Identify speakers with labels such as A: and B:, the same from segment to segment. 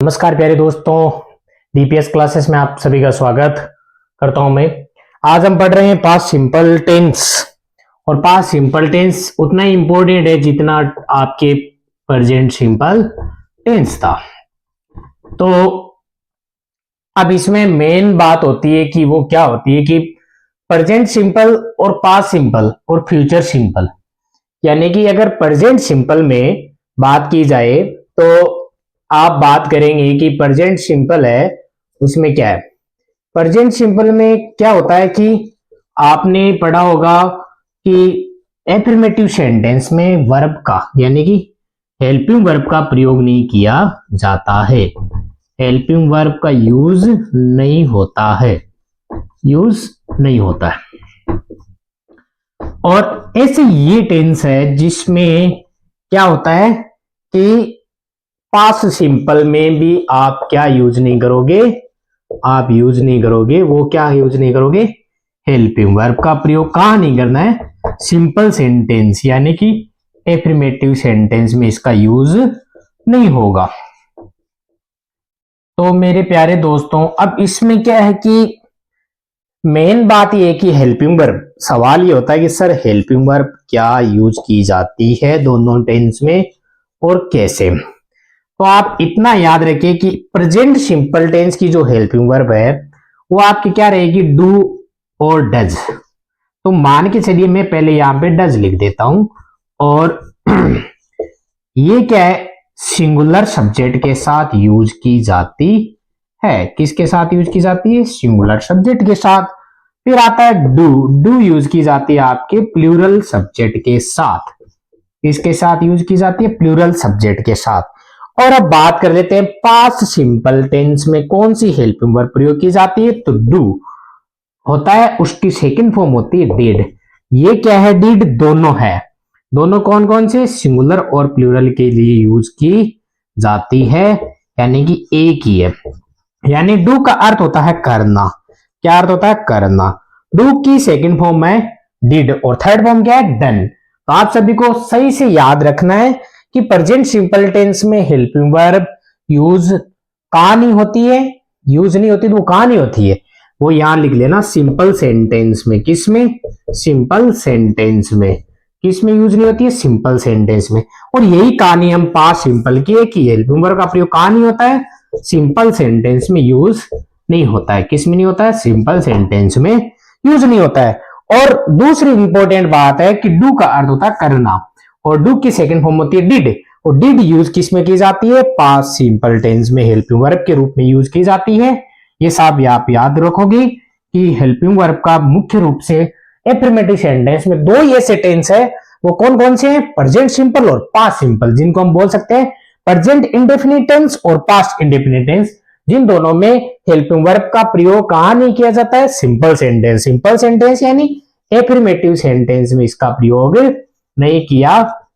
A: नमस्कार प्यारे दोस्तों, डीपीएस क्लासेस में आप सभी का स्वागत करता हूं मैं। आज हम पढ़ रहे हैं पास्ट सिंपल टेंस। और पास्ट सिंपल टेंस उतना ही इंपॉर्टेंट है जितना आपके प्रेजेंट सिंपल टेंस था। तो अब इसमें मेन बात होती है कि वो क्या होती है कि प्रेजेंट सिंपल और पास्ट सिंपल और फ्यूचर सिंपल। यानी कि अगर प्रेजेंट सिंपल में बात की जाए तो आप बात करेंगे कि प्रेजेंट सिंपल है, उसमें क्या है। प्रेजेंट सिंपल में क्या होता है कि आपने पढ़ा होगा कि एफर्मेटिव सेंटेंस में वर्ब का यानी कि हेल्पिंग वर्ब का प्रयोग नहीं किया जाता है। हेल्पिंग वर्ब का यूज नहीं होता है, यूज नहीं होता है। और ऐसे ये टेंस है जिसमें क्या होता है कि पास्ट सिंपल में भी आप क्या यूज नहीं करोगे, आप यूज नहीं करोगे, वो क्या यूज नहीं करोगे, हेल्पिंग वर्ब का प्रयोग कहां नहीं करना है, सिंपल सेंटेंस यानी कि एफर्मेटिव सेंटेंस में इसका यूज नहीं होगा। तो मेरे प्यारे दोस्तों, अब इसमें क्या है कि मेन बात ये कि हेल्पिंग वर्ब, सवाल ये होता है कि सर हेल्पिंग वर्ब क्या यूज की जाती है दोनों टेंस में और कैसे। तो आप इतना याद रखिए कि प्रेजेंट सिंपल टेंस की जो हेल्पिंग वर्ब है वो आपकी क्या रहेगी, डू और डज। तो मान के चलिए मैं पहले यहां पे डज लिख देता हूं और ये क्या है, सिंगुलर सब्जेक्ट के साथ यूज की जाती है। किसके साथ यूज की जाती है, सिंगुलर सब्जेक्ट के साथ। फिर आता है डू, डू यूज की जाती है आपके प्लूरल सब्जेक्ट के साथ। इसके साथ यूज की जाती है प्लूरल सब्जेक्ट के साथ। और अब बात कर लेते हैं पास्ट सिंपल टेंस में कौन सी हेल्पिंग वर्ब प्रयोग की जाती है। तो डू होता है, उसकी सेकंड फॉर्म होती है डिड। ये क्या है, डिड दोनों है। दोनों कौन कौन से, सिंगुलर और प्लूरल के लिए यूज की जाती है, यानी कि एक ही है। यानी डू का अर्थ होता है करना। क्या अर्थ होता है, करना। डू की सेकंड फॉर्म है डिड और थर्ड फॉर्म क्या है, डन। तो आप सभी को सही से याद रखना है कि प्रेजेंट सिंपल टेंस में हेल्पिंग वर्ब यूज कहां नहीं होती है, यूज नहीं होती तो वो कहां नहीं होती है, वो यहां लिख लेना सिंपल सेंटेंस में। किसमें, सिंपल सेंटेंस में। किसमें यूज नहीं होती है, सिंपल सेंटेंस में। और यही कहानी हम पास्ट सिंपल की है कि हेल्पिंग वर्ब का प्रयोग कहां नहीं होता है, सिंपल सेंटेंस में यूज नहीं होता है। किसमें नहीं होता है, सिंपल सेंटेंस में यूज नहीं होता है। और दूसरी इंपॉर्टेंट बात है कि डू का अर्थ होता है करना और डू की सेकंड फॉर्म होती है डिड। और डिड यूज किस में की जाती है, पास्ट सिंपल टेंस में हेल्पिंग वर्ब के रूप में यूज की जाती है। ये सब आप याद रखोगे कि हेल्पिंग वर्ब का मुख्य रूप से एफर्मेटिव सेंटेंस में दो ही ऐसे टेंस है, वो कौन कौन से हैं, प्रेजेंट सिंपल और पास्ट सिंपल, जिनको हम बोल सकते हैं प्रेजेंट इंडेफिनिट टेंस और पास्ट इंडेफिनिट टेंस। जिन दोनों में हेल्पिंग वर्ब का प्रयोग कहां नहीं किया जाता है, सिंपल सेंटेंस। सिंपल सेंटेंस यानी एफर्मेटिव सेंटेंस में इसका प्रयोग नहीं किया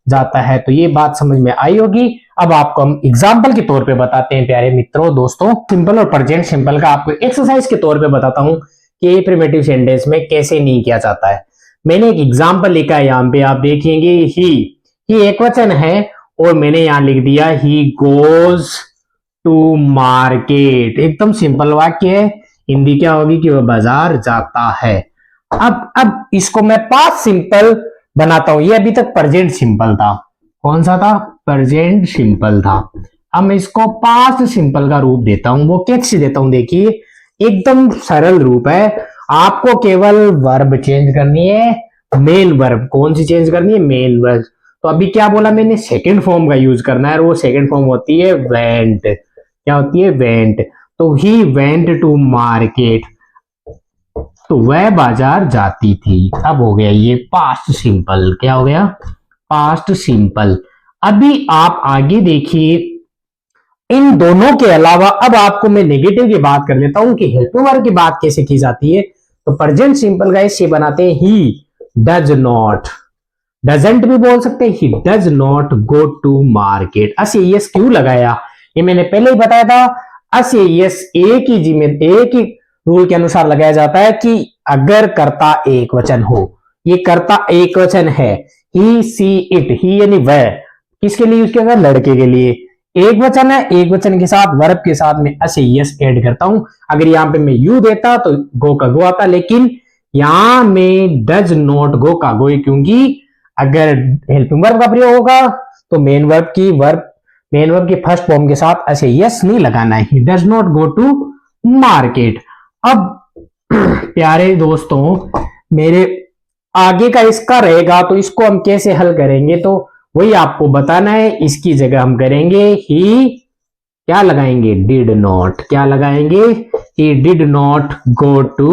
A: जाता है। तो ये बात समझ में आई होगी। अब आपको हम एग्जाम्पल के तौर पे बताते हैं प्यारे मित्रों दोस्तों, सिंपल और प्रेजेंट सिंपल का आपको एक्सरसाइज के तौर पे बताता हूं कि एफर्मेटिव सेंटेंस में कैसे नहीं किया जाता है। मैंने एक एग्जाम्पल लिखा है, यहाँ पे आप देखेंगे ही एक वचन है और मैंने यहां लिख दिया ही गोज टू मार्केट। एकदम सिंपल वाक्य है, हिंदी क्या होगी कि वह बाजार जाता है। अब इसको मैं पास्ट सिंपल बनाता हूं। ये अभी तक प्रेजेंट सिंपल था, कौन सा था, प्रेजेंट सिंपल था। अब मैं इसको पास्ट सिंपल का रूप देता हूं। वो कैसे देता हूं, देखिए एकदम सरल रूप है। आपको केवल वर्ब चेंज करनी है, मेन वर्ब। कौन सी चेंज करनी है, मेन वर्ब। तो अभी क्या बोला मैंने, सेकंड फॉर्म का यूज करना है और वो सेकंड फॉर्म होती है वेंट। क्या होती है, वेंट। तो ही वेंट टू मार्केट, तो वह बाजार जाती थी। अब हो गया ये पास्ट सिंपल। क्या हो गया, पास्ट सिंपल। अभी आप आगे देखिए, इन दोनों के अलावा अब आपको मैं नेगेटिव की बात कर लेता हूं कि हेल्पिंग वर्ब की बात कैसे की जाती है। तो प्रेजेंट सिंपल का इससे बनाते हैं ही डज नॉट, डजंट भी बोल सकते हैं, he does not go to market. S क्यों लगाया, ये मैंने पहले ही बताया था। एस एक ही जी में एक ही रूल के अनुसार लगाया जाता है कि अगर कर्ता एक वचन हो, ये कर्ता एक वचन है, ही सी इट, ही यानी वह किसके लिए यूज किया गया, लड़के के लिए, एक वचन है, एक वचन के साथ वर्ब के साथ में ऐसे यस ऐड करता हूं। अगर यहां पे मैं यू देता तो गो का गो आता, लेकिन यहां में डज नॉट गो का गो, क्योंकि अगर हेल्पिंग वर्ब का प्रयोग होगा तो मेन वर्ब की फर्स्ट फॉर्म के साथ ऐसे यस नहीं लगाना है। He does not go to market. अब प्यारे दोस्तों, मेरे आगे का इसका रहेगा तो इसको हम कैसे हल करेंगे, तो वही आपको बताना है। इसकी जगह हम करेंगे ही क्या लगाएंगे, डिड नॉट। क्या लगाएंगे, he did not go to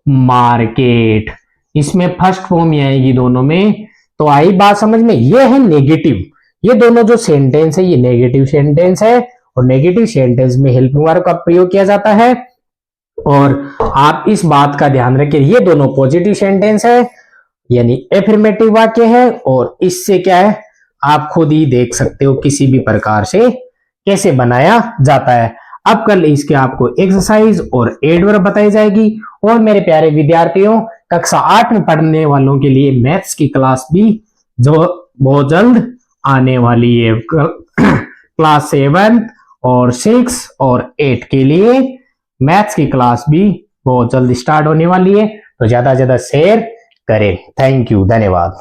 A: market. इसमें फर्स्ट फॉर्म ही आएगी दोनों में। तो आई बात समझ में। ये है नेगेटिव। ये दोनों जो सेंटेंस है ये नेगेटिव सेंटेंस है, और नेगेटिव सेंटेंस में हेल्पिंग वर्ब का प्रयोग किया जाता है। और आप इस बात का ध्यान रखें, ये दोनों पॉजिटिव सेंटेंस है, यानी एफर्मेटिव वाक्य है। और इससे क्या है, आप खुद ही देख सकते हो किसी भी प्रकार से कैसे बनाया जाता है। अब कल इसके आपको एक्सरसाइज और एडवर्ब बताई जाएगी। और मेरे प्यारे विद्यार्थियों, कक्षा 8 में पढ़ने वालों के लिए मैथ्स की क्लास भी जो बहुत जल्द आने वाली है। क्लास 7 और 6 और 8 के लिए मैथ्स की क्लास भी बहुत जल्द स्टार्ट होने वाली है। तो ज्यादा से ज्यादा शेयर करें। थैंक यू, धन्यवाद।